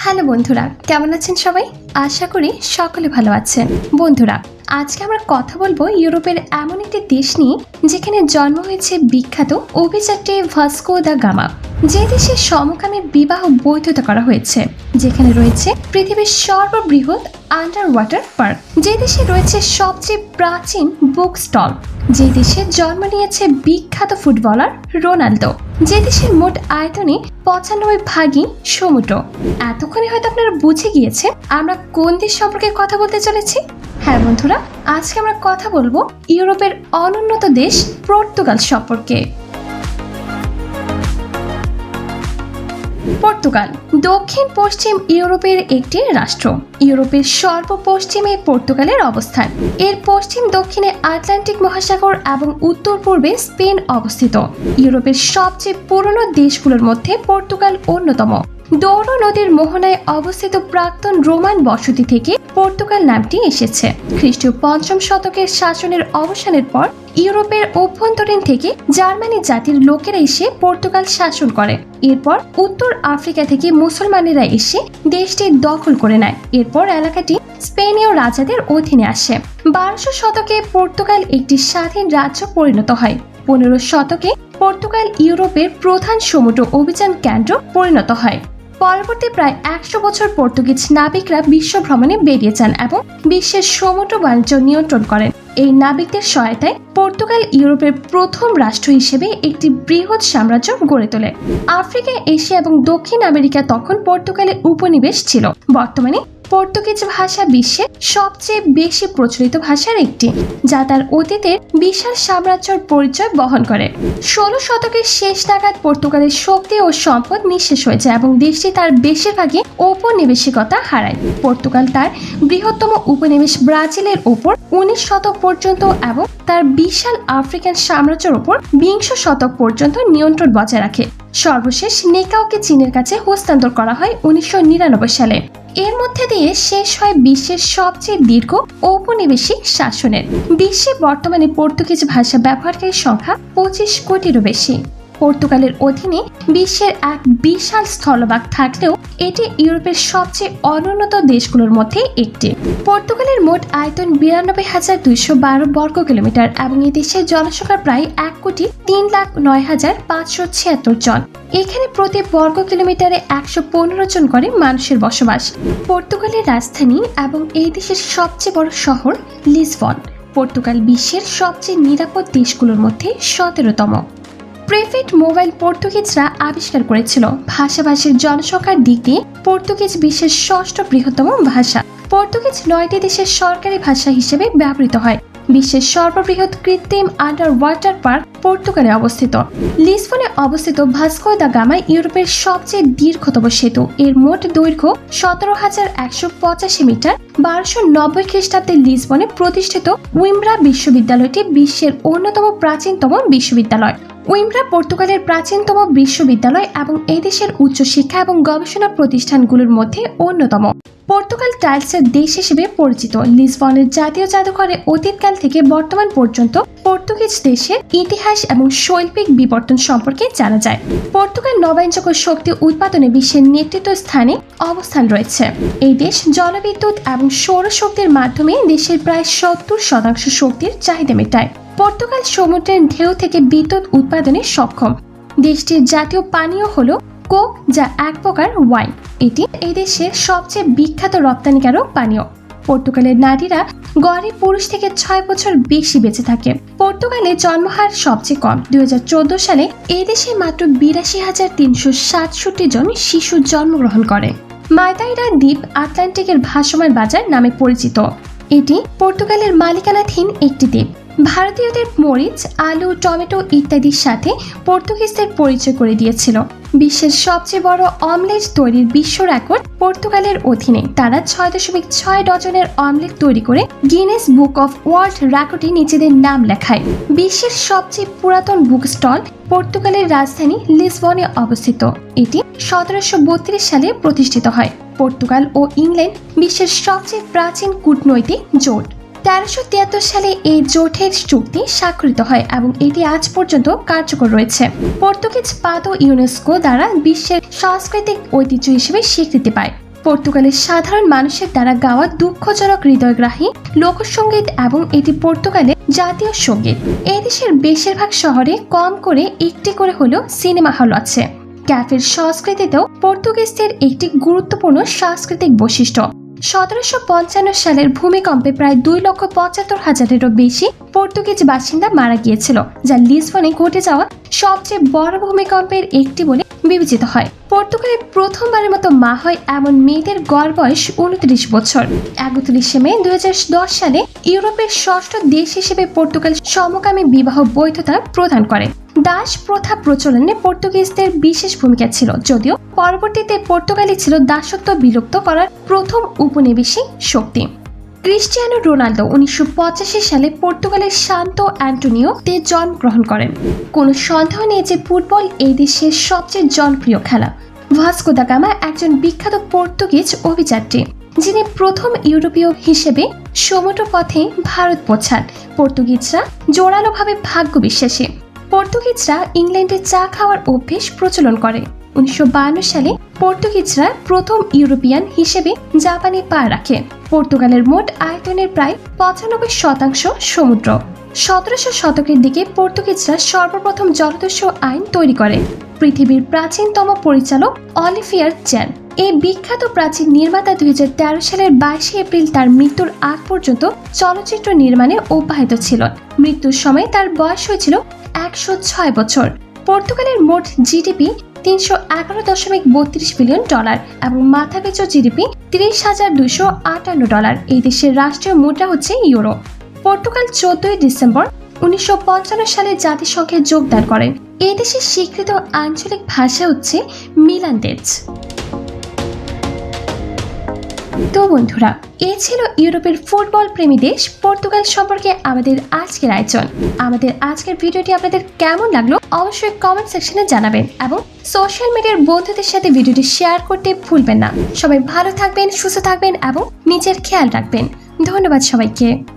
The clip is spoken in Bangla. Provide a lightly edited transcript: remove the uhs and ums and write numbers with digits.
হ্যালো বন্ধুরা, কেমন আছেন সবাই? আশা করি সকলে ভালো আছেন। বন্ধুরা, আজকে আমরা কথা বলবো ইউরোপের এমন একটি দেশ নিয়ে যেখানে জন্ম হয়েছে বিখ্যাত অভিযাত্রী ভাস্কো দা গামা, যে দেশে সমকামী বিবাহ বৈধতা করা হয়েছে, যেখানে রয়েছে পৃথিবীর সর্ববৃহৎ আন্ডার ওয়াটার পার্ক, যে দেশে রয়েছে সবচেয়ে প্রাচীন বুক স্টল, যে দেশে জন্ম নিয়েছে বিখ্যাত ফুটবলার রোনালদো, যে দেশের মোট আয়তনে 95 সমুদ্র। এতক্ষণে হয়তো আপনারা বুঝে গিয়েছে আমরা কোন দেশ সম্পর্কে কথা বলতে চলেছি। হ্যাঁ বন্ধুরা, আজকে আমরা কথা বলবো ইউরোপের অনুন্নত দেশ পর্তুগাল সম্পর্কে। পর্তুগাল দক্ষিণ পশ্চিম ইউরোপের একটি রাষ্ট্র। ইউরোপের সর্বপশ্চিমে পর্তুগালের অবস্থান। এর পশ্চিম দক্ষিণে আটলান্টিক মহাসাগর এবং উত্তর পূর্বে স্পেন অবস্থিত। ইউরোপের সবচেয়ে পুরনো দেশগুলোর মধ্যে পর্তুগাল অন্যতম। ডৌরো নদীর মোহনায় অবস্থিত প্রাক্তন রোমান বসতি থেকে পর্তুগাল নামটি এসেছে। খ্রিস্টীয় 5ম শতকের শাসনের অবসানের পর ইউরোপের অভ্যন্তরীণ থেকে জার্মানি জাতির লোকেরা এসে পর্তুগাল শাসন করে। এরপর উত্তর আফ্রিকা থেকে মুসলমানেরা এসে দেশটি দখল করে নেয়। এরপর এলাকাটি স্পেনীয় রাজাদের অধীনে আসে। 1200 শতকে পর্তুগাল একটি স্বাধীন রাজ্য পরিণত হয়। 15 শতকে পর্তুগাল ইউরোপের প্রধান সমুদ্র অভিযান কেন্দ্র পরিণত হয়। পরবর্তী প্রায় 100 বছর পর্তুগিজ নাবিকরা বিশ্ব ভ্রমণে বেরিয়ে যান এবং বিশ্বের সমুদ্র বাণিজ্য নিয়ন্ত্রণ করেন। এই নাবিকদের সহায়তায় পর্তুগাল ইউরোপের প্রথম রাষ্ট্র হিসেবে একটি বৃহৎ সাম্রাজ্য গড়ে তোলে। আফ্রিকা, এশিয়া এবং দক্ষিণ আমেরিকা তখন পর্তুগালের উপনিবেশ ছিল। বর্তমানে পর্তুগিজ ভাষা বিশ্বের সবচেয়ে বেশি প্রচলিত ভাষার একটি, যা তার অতীতের বিশাল সাম্রাজ্যের পরিচয় বহন করে। 16 শতকের শেষ নাগাদ পর্তুগালের শক্তি ও সম্পদ নিঃশেষ হয়ে যায় এবং দেশটি তার বেশিরভাগই ঔপনিবেশিকতা হারায়। পর্তুগাল তার বৃহত্তম উপনিবেশ ব্রাজিলের ওপর 19 শতক পর্যন্ত এবং তার বিশাল আফ্রিকান সাম্রাজ্যের ওপর 20 শতক পর্যন্ত নিয়ন্ত্রণ বজায় রাখে। সর্বশেষ নেকাওকে চীনের কাছে হস্তান্তর করা হয় 1999 সালে। এর মধ্যে দিয়ে শেষ হয় বিশ্বের সবচেয়ে দীর্ঘ ঔপনিবেশিক শাসনের। বিশ্বে বর্তমানে পর্তুগিজ ভাষা ব্যবহারকারীর সংখ্যা 25 কোটিরও বেশি। পর্তুগালের অধীনে বিশ্বের এক বিশাল স্থলভাগ থাকলেও এটি ইউরোপের সবচেয়ে অনুন্নত দেশগুলোর মধ্যে একটি। পর্তুগালের মোট আয়তন 92,212 বর্গ কিলোমিটার এবং এই দেশের জনসংখ্যা প্রায় 1,03,09,576 জন। এখানে প্রতি বর্গ কিলোমিটারে 115 জন করে মানুষের বসবাস। পর্তুগালের রাজধানী এবং এই দেশের সবচেয়ে বড় শহর লিসবন। পর্তুগাল বিশ্বের সবচেয়ে নিরাপদ দেশগুলোর মধ্যে 17তম। প্রিপেড মোবাইল পর্তুগিজরা আবিষ্কার করেছিল। ভাষাভাষীর জনসংখ্যার দিক দিয়ে পর্তুগিজ বিশ্বের 6ষ্ঠ বৃহত্তম ভাষা। পর্তুগিজ 9টি দেশের সরকারি ভাষা হিসেবে ব্যবহৃত হয়। বিশ্বের সর্ববৃহৎ কৃত্রিম আন্ডার ওয়াটার পার্ক পর্তুগালে অবস্থিত। লিসবনে অবস্থিত ভাস্কো দা গামা ইউরোপের সবচেয়ে দীর্ঘতম সেতু। এর মোট দৈর্ঘ্য 17,185 মিটার। 1290 খ্রিস্টাব্দে লিসবনে প্রতিষ্ঠিত উইম্ব্রা বিশ্ববিদ্যালয়টি বিশ্বের অন্যতম প্রাচীনতম বিশ্ববিদ্যালয়। উইম্ব্রা পর্তুগালের প্রাচীনতম বিশ্ববিদ্যালয় এবং এই দেশের উচ্চশিক্ষা এবং গবেষণা প্রতিষ্ঠানগুলোর মধ্যে অন্যতম। পর্তুগাল টাইলসের দেশ হিসেবে পরিচিত। লিসবনের জাতীয় জাদুঘরে অতীতকাল থেকে বর্তমান পর্যন্ত পর্তুগিজ দেশের ইতিহাস এবং শৈল্পিক বিবর্তন সম্পর্কে জানা যায়। পর্তুগাল নবায়নযোগ্য শক্তি উৎপাদনে বিশ্বের নেতৃত্ব স্থানে অবস্থান রয়েছে। এই দেশ জলবিদ্যুৎ এবং সৌরশক্তির মাধ্যমে দেশের প্রায় 70% শক্তির চাহিদা মেটায়। পর্তুগাল সমুদ্রের ঢেউ থেকে বিদ্যুৎ উৎপাদনে সক্ষম। দেশটির জাতীয় পানীয় হলো কোক, যা এক প্রকার ওয়াইন। এটি এই দেশের সবচেয়ে বিখ্যাত রপ্তানিকারক পানীয়। পর্তুগালের নারীরা গড়ে পুরুষ থেকে 6 বছর বেশি বেঁচে থাকে। পর্তুগালে জন্মহার সবচেয়ে কম। 2014 সালে এই দেশে মাত্র 82,367 জন শিশু জন্মগ্রহণ করে। মাদাইরা দ্বীপ আটলান্টিকের ভাসমান বাজার নামে পরিচিত। এটি পর্তুগালের মালিকানাধীন একটি দ্বীপ। ভারতীয়দের মরিচ, আলু, টমেটো ইত্যাদির সাথে পর্তুগিজদের পরিচয় করে দিয়েছিল। বিশ্বের সবচেয়ে বড় অমলেট তৈরির বিশ্ব রেকর্ড পর্তুগালের অধীনে। তারা 6.6 ডজনের অমলেট তৈরি করে গিনেস বুক অফ ওয়ার্ল্ড রেকর্ডে নিজেদের নাম লেখায়। বিশ্বের সবচেয়ে পুরাতন বুক স্টল পর্তুগালের রাজধানী লিসবনে অবস্থিত। এটি 1732 সালে প্রতিষ্ঠিত হয়। পর্তুগাল ও ইংল্যান্ড বিশ্বের সবচেয়ে প্রাচীন কূটনৈতিক জোট। 1373 সালে এই জোটের চুক্তি স্বাক্ষরিত হয় এবং এটি আজ পর্যন্ত কার্যকর রয়েছে। পর্তুগিজ পাদো ইউনেস্কো দ্বারা বিশ্বের সাংস্কৃতিক ঐতিহ্য হিসেবে স্বীকৃতি পায়। পর্তুগালের সাধারণ মানুষের দ্বারা গাওয়া দুঃখজনক হৃদয়গ্রাহী লোকসঙ্গীত এবং এটি পর্তুগালের জাতীয় সঙ্গীত। এই দেশের বেশিরভাগ শহরে কম করে একটি করে হলেও সিনেমা হল আছে। ক্যাফের সংস্কৃতিতেও পর্তুগিজদের একটি গুরুত্বপূর্ণ সাংস্কৃতিক বৈশিষ্ট্য। 1755 সালের ভূমিকম্পে প্রায় 2,75,000-এরও বেশি পর্তুগিজ বাসিন্দা মারা গিয়েছিল, যা লিসবনে ঘটে যাওয়া সবচেয়ে বড় ভূমিকম্পের একটি বলে বিবেচিত হয়। পর্তুগালে প্রথমবারের মতো মা হয় এমন মেয়েদের গড় বয়স 29 বছর। 31শে মে 2010 সালে ইউরোপের ষষ্ঠ দেশ হিসেবে পর্তুগাল সমকামী বিবাহ বৈধতা প্রদান করে। দাস প্রথা প্রচলনে পর্তুগিজদের বিশেষ ভূমিকা ছিল, যদিও পরবর্তীতে পর্তুগালই ছিল দাসত্ব বিলুপ্ত করার প্রথম উপনিবেশিক শক্তি। ক্রিস্টিয়ানো রোনালদো 1985 সালে পর্তুগালের সান্তো অ্যান্টোনিওতে জন্মগ্রহণ করেন। কোনো সন্দেহ নেই যে ফুটবল এই দেশের সবচেয়ে জনপ্রিয় খেলা। ভাস্কো দা গামা একজন বিখ্যাত পর্তুগিজ অভিযাত্রী, যিনি প্রথম ইউরোপীয় হিসেবে সমুদ্র পথে ভারত পৌঁছান। পর্তুগিজরা জোরালোভাবে ভাগ্য বিশ্বাসী। পর্তুগিজরা ইংল্যান্ডে চা খাওয়ার অভ্যেস প্রচলন করে। 1952 সালে পর্তুগিজরা প্রথম ইউরোপিয়ান হিসেবে জাপানে পা রাখে। পর্তুগালের মোট আয়তনের প্রায় 95% সমুদ্র। 1700 শতকের দিকে পর্তুগিজরা সর্বপ্রথম জলদস্যু আইন তৈরি করে। পৃথিবীর প্রাচীনতম পরিচালক অলিভিয়ার চ্যান, এই বিখ্যাত প্রাচীন নির্মাতা 2013 সালের 22 এপ্রিল তার মৃত্যুর আগ পর্যন্ত চলচ্চিত্র নির্মাণে অব্যাহত ছিল। মৃত্যুর সময় তার বয়স হয়েছিল 106 বছর। পর্তুগালের মোট জিডিপি $311.32 বিলিয়ন এবং মাথাপিছু জিডিপি $30,258। এই দেশের রাষ্ট্রীয় মুদ্রা হচ্ছে ইউরো। পর্তুগাল 14 ডিসেম্বর 1955 সালে জাতিসংঘে যোগদান করেন। এই দেশের স্বীকৃত আঞ্চলিক ভাষা হচ্ছে মিলানদেজ। তো বন্ধুরা, এই ছিল ইউরোপের ফুটবল প্রেমী দেশ পর্তুগাল সম্পর্কে আমাদের আজকের আয়োজন। আমাদের আজকের ভিডিওটি আপনাদের কেমন লাগলো অবশ্যই কমেন্ট সেকশনে জানাবেন এবং সোশ্যাল মিডিয়ার বন্ধুদের সাথে ভিডিওটি শেয়ার করতে ভুলবেন না। সবাই ভালো থাকবেন, সুস্থ থাকবেন এবং নিজের খেয়াল রাখবেন। ধন্যবাদ সবাইকে।